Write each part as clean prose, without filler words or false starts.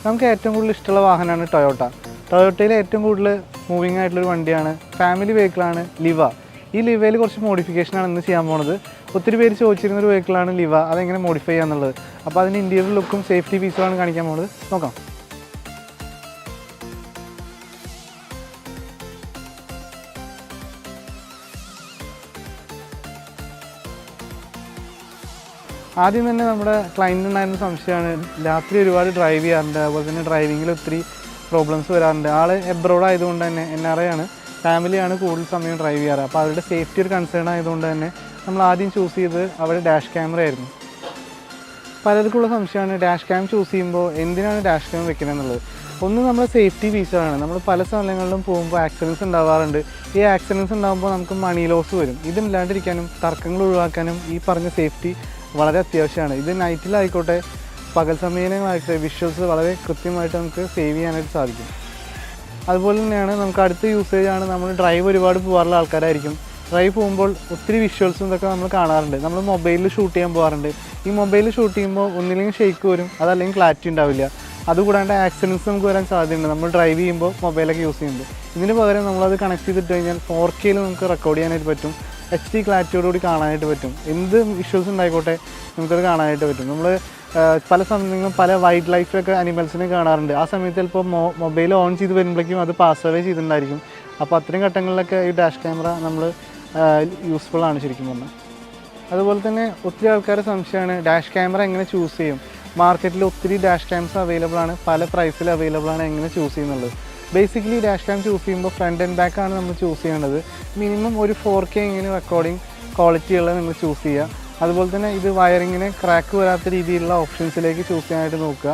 നമുക്ക് ഏറ്റവും കൂടുതൽ ഇഷ്ടമുള്ള വാഹനമാണ് ടൊയോട്ട. ടൊയോട്ടയിൽ ഏറ്റവും കൂടുതൽ മൂവിങ് ആയിട്ടുള്ളൊരു വണ്ടിയാണ്, ഫാമിലി വെഹിക്കിളാണ് ലിവ. ഈ ലിവയിൽ കുറച്ച് മോഡിഫിക്കേഷനാണ് ഇന്ന് ചെയ്യാൻ പോകുന്നത്. ഒത്തിരി പേര് ചോദിച്ചിരുന്നൊരു വെഹിക്കിളാണ് ലിവ, അതെങ്ങനെ മോഡിഫൈ ചെയ്യാന്നുള്ളത്. അപ്പോൾ അതിന് ഇൻറ്റീരിയർ ലുക്കും സേഫ്റ്റി ഫീച്ചറുമാണ് കാണിക്കാൻ പോകുന്നത്. നോക്കാം. ആദ്യം തന്നെ നമ്മുടെ ക്ലയൻറ്റിനുണ്ടായിരുന്ന സംശയമാണ്, രാത്രി ഒരുപാട് ഡ്രൈവ് ചെയ്യാറുണ്ട്, അതുപോലെ തന്നെ ഡ്രൈവിങ്ങിൽ ഒത്തിരി പ്രോബ്ലംസ് വരാറുണ്ട്. ആൾ എബ്രോഡ് ആയതുകൊണ്ട് തന്നെ NRI ആണ്, ഫാമിലിയാണ് കൂടുതൽ സമയം ഡ്രൈവ് ചെയ്യാറ്. അപ്പോൾ അവരുടെ സേഫ്റ്റി ഒരു കൺസേൺ ആയതുകൊണ്ട് തന്നെ നമ്മൾ ആദ്യം ചൂസ് ചെയ്തത് അവരുടെ ഡാഷ് ക്യാമറ ആയിരുന്നു. പലർക്കുള്ള സംശയമാണ് ഡാഷ് ക്യാം ചൂസ് ചെയ്യുമ്പോൾ എന്തിനാണ് ഡാഷ് ക്യാം വെക്കുന്നത് എന്നുള്ളത്. ഒന്ന് നമ്മുടെ സേഫ്റ്റി ഫീച്ചറാണ്. നമ്മൾ പല സ്ഥലങ്ങളിലും പോകുമ്പോൾ ആക്സിഡൻറ്റ്സ് ഉണ്ടാവാറുണ്ട്. ഈ ആക്സിഡൻറ്റ്സ് ഉണ്ടാകുമ്പോൾ നമുക്ക് മണി ലോസ് വരും. ഇതില്ലാണ്ടിരിക്കാനും തർക്കങ്ങൾ ഒഴിവാക്കാനും ഈ പറഞ്ഞ സേഫ്റ്റി വളരെ അത്യാവശ്യമാണ്. ഇത് നൈറ്റിലായിക്കോട്ടെ പകൽ സമയമായിക്കോട്ടെ വിഷ്വൽസ് വളരെ കൃത്യമായിട്ട് നമുക്ക് സേവ് ചെയ്യാനായിട്ട് സാധിക്കും. അതുപോലെ തന്നെയാണ് നമുക്ക് അടുത്ത യൂസേജാണ്, നമ്മൾ ഡ്രൈവ് ഒരുപാട് പോകാറുള്ള ആൾക്കാരായിരിക്കും. ഡ്രൈവ് പോകുമ്പോൾ ഒത്തിരി വിഷ്വൽസും ഇതൊക്കെ നമ്മൾ കാണാറുണ്ട്. നമ്മൾ മൊബൈലിൽ ഷൂട്ട് ചെയ്യാൻ പോകാറുണ്ട്. ഈ മൊബൈലിൽ ഷൂട്ട് ചെയ്യുമ്പോൾ ഒന്നില്ലെങ്കിൽ ഷെയ്ക്ക് വരും, അതല്ലെങ്കിൽ ക്ലാരിറ്റി ഉണ്ടാവില്ല. അതുകൂടാണ്ട് ആക്സിഡൻറ്റ്സ് നമുക്ക് വരാൻ സാധ്യതയുണ്ട് നമ്മൾ ഡ്രൈവ് ചെയ്യുമ്പോൾ മൊബൈലൊക്കെ യൂസ് ചെയ്യുമ്പോൾ. ഇതിന് പകരം നമ്മളത് കണക്ട് ചെയ്തിട്ട് കഴിഞ്ഞാൽ 4K നമുക്ക് റെക്കോർഡ് ചെയ്യാനായിട്ട് പറ്റും, HD ക്ലാരിറ്റിയോടുകൂടി കാണാനായിട്ട് പറ്റും. എന്ത് വിഷ്വൽസ് ഉണ്ടായിക്കോട്ടെ നമുക്കത് കാണാനായിട്ട് പറ്റും. നമ്മൾ പല സമയങ്ങളും പല വൈൽഡ് ലൈഫിലൊക്കെ അനിമൽസിനെ കാണാറുണ്ട്. ആ സമയത്ത് ചിലപ്പോൾ മൊബൈൽ ഓൺ ചെയ്ത് വരുമ്പോഴേക്കും അത് പാസ് അവേ ചെയ്തിട്ടുണ്ടായിരിക്കും. അപ്പോൾ അത്രയും ഘട്ടങ്ങളിലൊക്കെ ഈ ഡാഷ് ക്യാമറ നമ്മൾ യൂസ്ഫുള്ളാണ് ശരിക്കും പറഞ്ഞാൽ. അതുപോലെ തന്നെ ഒത്തിരി ആൾക്കാരുടെ സംശയമാണ് ഡാഷ് ക്യാമറ എങ്ങനെ ചൂസ് ചെയ്യും. മാർക്കറ്റിൽ ഒത്തിരി ഡാഷ് ക്യാംസ് അവൈലബിൾ ആണ്, പല പ്രൈസിൽ അവൈലബിൾ ആണ്. എങ്ങനെ ചൂസ് ചെയ്യുന്നുള്ളത്, ബേസിക്കലി ഡാഷ് ക്യാം ചൂസ് ചെയ്യുമ്പോൾ ഫ്രണ്ട് ആൻഡ് ബാക്ക് ആണ് നമ്മൾ ചൂസ് ചെയ്യേണ്ടത്. മിനിമം ഒരു 4K ഇങ്ങനെ റെക്കോർഡിംഗ് ക്വാളിറ്റി ഉള്ളത് നിങ്ങൾ ചൂസ് ചെയ്യുക. അതുപോലെ തന്നെ ഇത് വയറിങ്ങിന് ക്രാക്ക് വരാത്ത രീതിയിലുള്ള ഓപ്ഷൻസിലേക്ക് ചൂസ് ചെയ്യാനായിട്ട് നോക്കുക.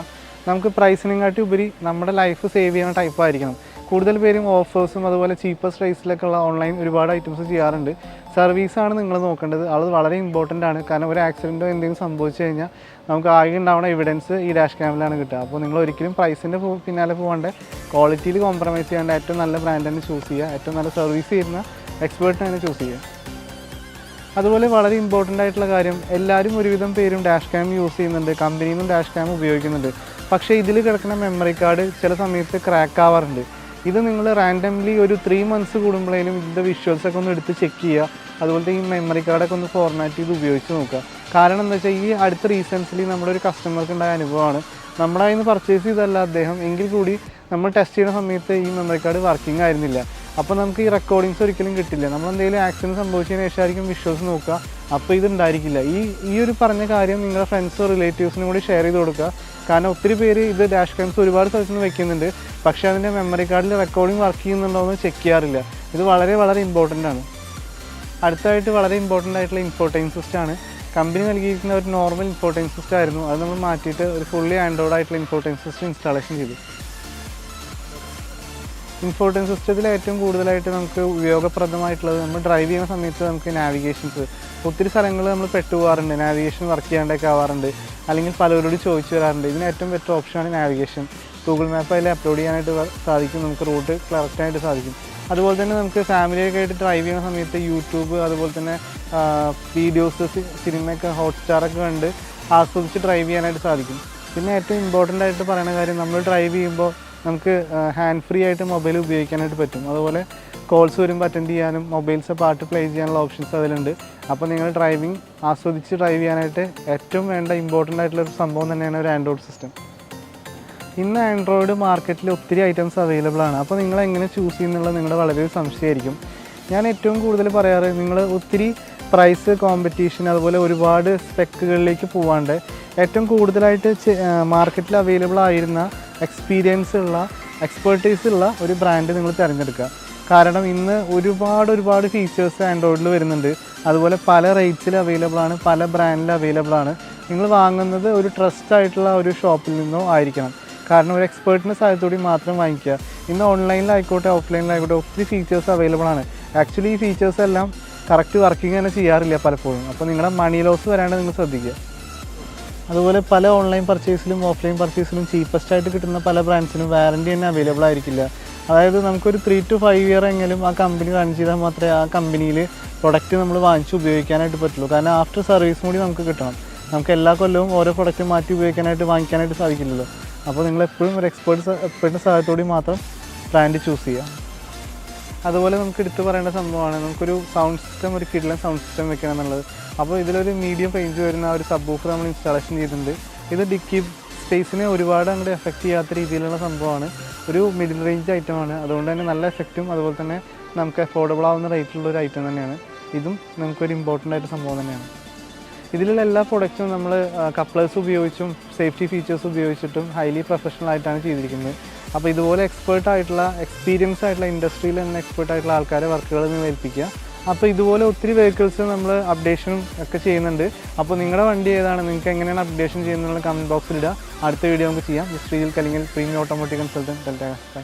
നമുക്ക് പ്രൈസിനെക്കാട്ടി ഉപരി നമ്മുടെ ലൈഫ് സേവ് ചെയ്യുന്ന ടൈപ്പ് ആയിരിക്കണം. കൂടുതൽ പേരും ഓഫേഴ്സും അതുപോലെ ചീപ്പസ്റ്റ് പ്രൈസിലൊക്കെ ഉള്ള ഓൺലൈൻ ഒരുപാട് ഐറ്റംസ് ചെയ്യാറുണ്ട്. സർവീസാണ് നിങ്ങൾ നോക്കേണ്ടത്, അത് വളരെ ഇമ്പോർട്ടൻ്റ് ആണ്. കാരണം ഒരു ആക്സിഡൻറ്റോ എന്തെങ്കിലും സംഭവിച്ചു കഴിഞ്ഞാൽ നമുക്ക് ആകെ ഉണ്ടാവുന്ന എവിഡൻസ് ഈ ഡാഷ് ക്യാമിലാണ് കിട്ടുക. അപ്പോൾ നിങ്ങൾ ഒരിക്കലും പ്രൈസിൻ്റെ പിന്നാലെ പോകാണ്ട് ക്വാളിറ്റിയിൽ കോംപ്രമൈസ് ചെയ്യാണ്ട് ഏറ്റവും നല്ല ബ്രാൻഡ് തന്നെ ചൂസ് ചെയ്യുക, ഏറ്റവും നല്ല സർവീസ് ചെയ്യുന്ന എക്സ്പേർട്ടിനെ തന്നെ ചൂസ് ചെയ്യുക. അതുപോലെ വളരെ ഇമ്പോർട്ടൻ്റ് ആയിട്ടുള്ള കാര്യം, എല്ലാവരും ഒരുവിധം പേരും ഡാഷ് ക്യാം യൂസ് ചെയ്യുന്നുണ്ട്, കമ്പനിയിൽ നിന്നും ഡാഷ് ക്യാം ഉപയോഗിക്കുന്നുണ്ട്. പക്ഷേ ഇതിൽ കിടക്കുന്ന മെമ്മറി കാർഡ് ചില സമയത്ത് ക്രാക്ക് ആവാറുണ്ട്. ഇത് നിങ്ങൾ റാൻഡംലി ഒരു 3 months കൂടുമ്പോഴേലും ഇതിൻ്റെ വിഷ്വൽസൊക്കെ ഒന്ന് എടുത്ത് ചെക്ക് ചെയ്യുക. അതുപോലത്തെ ഈ മെമ്മറി കാർഡൊക്കെ ഒന്ന് ഫോർമാറ്റ് ചെയ്ത് ഉപയോഗിച്ച് നോക്കുക. കാരണം എന്താ വെച്ചാൽ ഈ അടുത്ത റീസെൻ്റ്ലി നമ്മുടെ ഒരു കസ്റ്റമർക്ക് ഉണ്ടായ അനുഭവമാണ്. നമ്മുടെ കയ്യിൽ നിന്ന് പർച്ചേസ് ചെയ്തല്ല അദ്ദേഹം, എങ്കിൽ കൂടി നമ്മൾ ടെസ്റ്റ് ചെയ്യുന്ന സമയത്ത് ഈ മെമ്മറി കാർഡ് വർക്കിംഗ് ആയിരുന്നില്ല. അപ്പോൾ നമുക്ക് ഈ റെക്കോർഡിങ്സ് ഒരിക്കലും കിട്ടില്ല. നമ്മൾ എന്തെങ്കിലും ആക്സിഡൻറ്റ് സംഭവിച്ചതിന് ശേഷമായിരിക്കും വിഷ്വൽസ് നോക്കുക, അപ്പോൾ ഇതുണ്ടായിരിക്കില്ല. ഈ ഒരു പറഞ്ഞ കാര്യം നിങ്ങളുടെ ഫ്രണ്ട്സോ റിലേറ്റീവ്സിനും കൂടി ഷെയർ ചെയ്ത് കൊടുക്കുക. കാരണം ഒത്തിരി പേര് ഇത് ഡാഷ് ക്യാംസ് ഒരുപാട് സ്ഥലത്ത് നിന്ന് വെക്കുന്നുണ്ട്, പക്ഷേ അതിൻ്റെ മെമ്മറി കാർഡിൽ റെക്കോർഡിംഗ് വർക്ക് ചെയ്യുന്നുണ്ടോ എന്ന് ചെക്ക് ചെയ്യാറില്ല. ഇത് വളരെ വളരെ ഇമ്പോർട്ടൻ്റ് ആണ്. അടുത്തായിട്ട് വളരെ ഇമ്പോർട്ടൻ്റ് ആയിട്ടുള്ള ഇൻഫോർടൈൻമെൻറ്റ് സിസ്റ്റമാണ്. കമ്പനി നൽകിയിരിക്കുന്ന ഒരു നോർമൽ ഇൻഫോർടൈൻമെൻറ്റ് സിസ്റ്റം ആയിരുന്നു, അത് നമ്മൾ മാറ്റിയിട്ട് ഒരു ഫുള്ളി ആൻഡ്രോയിഡ് ആയിട്ടുള്ള ഇൻഫോർടൈൻമെൻറ്റ് സിസ്റ്റം ഇൻസ്റ്റാളേഷൻ ചെയ്തു. ഇൻഫോർടൈൻമെൻറ്റ് സിസ്റ്റത്തിൽ ഏറ്റവും കൂടുതലായിട്ട് നമുക്ക് ഉപയോഗപ്രദമായിട്ടുള്ളത്, നമ്മൾ ഡ്രൈവ് ചെയ്യുന്ന സമയത്ത് നമുക്ക് നാവിഗേഷൻസ് ഒത്തിരി സ്ഥലങ്ങൾ നമ്മൾ പെട്ടുപോകാറുണ്ട്, നാവിഗേഷൻ വർക്ക് ചെയ്യാണ്ടൊക്കെ ആവാറുണ്ട്, അല്ലെങ്കിൽ പലരോട് ചോദിച്ചു വരാറുണ്ട്. ഇതിന് ഏറ്റവും ബെറ്റർ ഓപ്ഷനാണ് നാവിഗേഷൻ. ഗൂഗിൾ മാപ്പ് അതിൽ അപ്ലോഡ് ചെയ്യാനായിട്ട് സാധിക്കും, നമുക്ക് റൂട്ട് കറക്റ്റായിട്ട് സാധിക്കും. അതുപോലെ തന്നെ നമുക്ക് ഫാമിലിയൊക്കെ ആയിട്ട് ഡ്രൈവ് ചെയ്യുന്ന സമയത്ത് യൂട്യൂബ് അതുപോലെ തന്നെ വീഡിയോസ്, സിനിമയൊക്കെ ഹോട്ട്സ്റ്റാറൊക്കെ കണ്ട് ആസ്വദിച്ച് ഡ്രൈവ് ചെയ്യാനായിട്ട് സാധിക്കും. പിന്നെ ഏറ്റവും ഇമ്പോർട്ടൻ്റ് ആയിട്ട് പറയുന്ന കാര്യം, നമ്മൾ ഡ്രൈവ് ചെയ്യുമ്പോൾ നമുക്ക് ഹാൻഡ് ഫ്രീ ആയിട്ട് മൊബൈൽ ഉപയോഗിക്കാനായിട്ട് പറ്റും. അതുപോലെ കോൾസ് വരുമ്പോൾ അറ്റൻഡ് ചെയ്യാനും മൊബൈൽസ് പാട്ട് പ്ലേ ചെയ്യാനുള്ള ഓപ്ഷൻസ് അതിലുണ്ട്. അപ്പോൾ നിങ്ങൾ ഡ്രൈവിംഗ് ആസ്വദിച്ച് ഡ്രൈവ് ചെയ്യാനായിട്ട് ഏറ്റവും വേണ്ട ഇമ്പോർട്ടൻ്റ് ആയിട്ടുള്ളൊരു സംഭവം തന്നെയാണ് ഒരു ആൻഡ്രോയിഡ് സിസ്റ്റം. ഇന്ന് ആൻഡ്രോയിഡ് മാർക്കറ്റിൽ ഒത്തിരി ഐറ്റംസ് അവൈലബിൾ ആണ്. അപ്പോൾ നിങ്ങൾ എങ്ങനെ ചൂസ് ചെയ്യുന്നുള്ളത് നിങ്ങളുടെ വളരെ സംശയമായിരിക്കും. ഞാൻ ഏറ്റവും കൂടുതൽ പറയാറ്, നിങ്ങൾ ഒത്തിരി പ്രൈസ് കോമ്പറ്റീഷൻ അതുപോലെ ഒരുപാട് സ്പെക്കുകളിലേക്ക് പോവാണ്ട് ഏറ്റവും കൂടുതലായിട്ട് മാർക്കറ്റിൽ അവൈലബിൾ ആയിരുന്ന എക്സ്പീരിയൻസ് ഉള്ള എക്സ്പെർട്ടൈസ് ഉള്ള ഒരു ബ്രാൻഡ് നിങ്ങൾ തിരഞ്ഞെടുക്കുക. കാരണം ഇന്ന് ഒരുപാട് ഫീച്ചേഴ്സ് ആൻഡ്രോയിഡിൽ വരുന്നുണ്ട്. അതുപോലെ പല റേറ്റ്സിൽ അവൈലബിൾ ആണ്, പല ബ്രാൻഡിൽ അവൈലബിൾ ആണ്. നിങ്ങൾ വാങ്ങുന്നത് ഒരു ട്രസ്റ്റ് ആയിട്ടുള്ള ഒരു ഷോപ്പിൽ നിന്നോ ആയിരിക്കണം. കാരണം ഒരു എക്സ്പേർട്ടിൻ്റെ സഹായത്തോടെ മാത്രം വാങ്ങിക്കുക. ഇന്ന് ഓൺലൈനിലായിക്കോട്ടെ ഓഫ്ലൈനിലായിക്കോട്ടെ ഒത്തിരി ഫീച്ചേഴ്സ് അവൈലബിൾ ആണ്. ആക്ച്വലി ഈ ഫീച്ചേഴ്സ് എല്ലാം കറക്റ്റ് വർക്കിംഗ് തന്നെ ചെയ്യാറില്ല പലപ്പോഴും. അപ്പോൾ നിങ്ങളുടെ മണി ലോസ് വരാണ്ട് നിങ്ങൾ ശ്രദ്ധിക്കുക. അതുപോലെ പല ഓൺലൈൻ പർച്ചേസിലും ഓഫ്ലൈൻ പർച്ചേസിലും ചീപ്പസ്റ്റ് ആയിട്ട് കിട്ടുന്ന പല ബ്രാൻഡ്സിനും വാറൻറ്റി തന്നെ അവൈലബിൾ ആയിരിക്കില്ല. അതായത് നമുക്കൊരു 3 to 5 year എങ്കിലും ആ കമ്പനി റൺ ചെയ്താൽ മാത്രമേ ആ കമ്പനിയിൽ പ്രൊഡക്റ്റ് നമ്മൾ വാങ്ങിച്ച് ഉപയോഗിക്കാനായിട്ട് പറ്റുള്ളൂ. കാരണം ആഫ്റ്റർ സർവീസും കൂടി നമുക്ക് കിട്ടണം. നമുക്ക് എല്ലാ കൊല്ലവും ഓരോ പ്രൊഡക്റ്റ് മാറ്റി ഉപയോഗിക്കാനായിട്ട് വാങ്ങിക്കാനായിട്ട് സാധിക്കില്ലല്ലോ. അപ്പോൾ നിങ്ങൾ എപ്പോഴും ഒരു എക്സ്പേർട്ടിൻ്റെ സഹായത്തോടെ മാത്രം ബ്രാൻഡ് ചൂസ് ചെയ്യുക. അതുപോലെ നമുക്ക് എടുത്ത് പറയേണ്ട സംഭവമാണ് നമുക്കൊരു സൗണ്ട് സിസ്റ്റം, ഒരു കിഡ്ലൻ സൗണ്ട് സിസ്റ്റം വെക്കണം എന്നുള്ളത്. അപ്പോൾ ഇതിലൊരു മീഡിയം റേഞ്ച് വരുന്ന ഒരു സബ് വൂഫർ നമ്മൾ ഇൻസ്റ്റാളേഷൻ ചെയ്തിട്ടുണ്ട്. ഇത് ഡിക്കി സ്പേസിനെ ഒരുപാട് അങ്ങോട്ട് എഫക്റ്റ് ചെയ്യാത്ത രീതിയിലുള്ള സംഭവമാണ്. ഒരു മിഡിൽ റേഞ്ച് ഐറ്റമാണ്, അതുകൊണ്ട് തന്നെ നല്ല എഫക്റ്റും അതുപോലെ തന്നെ നമുക്ക് അഫോർഡബിൾ ആവുന്ന റേറ്റിലുള്ള ഒരു ഐറ്റം തന്നെയാണ്. ഇതും നമുക്കൊരു ഇമ്പോർട്ടൻ്റ് ആയിട്ട് സംഭവം തന്നെയാണ്. ഇതിലുള്ള എല്ലാ പ്രൊഡക്റ്റും നമ്മൾ കപ്ലേഴ്സ് ഉപയോഗിച്ചും സേഫ്റ്റി ഫീച്ചേഴ്സ് ഉപയോഗിച്ചിട്ടും ഹൈലി പ്രൊഫഷണൽ ആയിട്ടാണ് ചെയ്തിരിക്കുന്നത്. അപ്പോൾ ഇതുപോലെ എക്സ്പീരിയൻസ് ആയിട്ടുള്ള ഇൻഡസ്ട്രിയിൽ തന്നെ എക്സ്പേർട്ട് ആയിട്ടുള്ള ആൾക്കാരെ വർക്കുകൾ നിന്ന് ഏൽപ്പിക്കുക. അപ്പോൾ ഇതുപോലെ ഒത്തിരി വെഹിക്കിൾസ് നമ്മൾ അപ്ഡേഷനും ഒക്കെ ചെയ്യുന്നുണ്ട്. അപ്പോൾ നിങ്ങളുടെ വണ്ടി ഏതാണ്, നിങ്ങൾക്ക് എങ്ങനെയാണ് അപ്ഡേഷൻ ചെയ്യുന്നതെന്നുള്ള കമൻറ്റ് ബോക്സിൽ ഇടുക. അടുത്ത വീഡിയോ നമുക്ക് ചെയ്യാം. Sreejil Kalingal, premium automotive consultant, delta.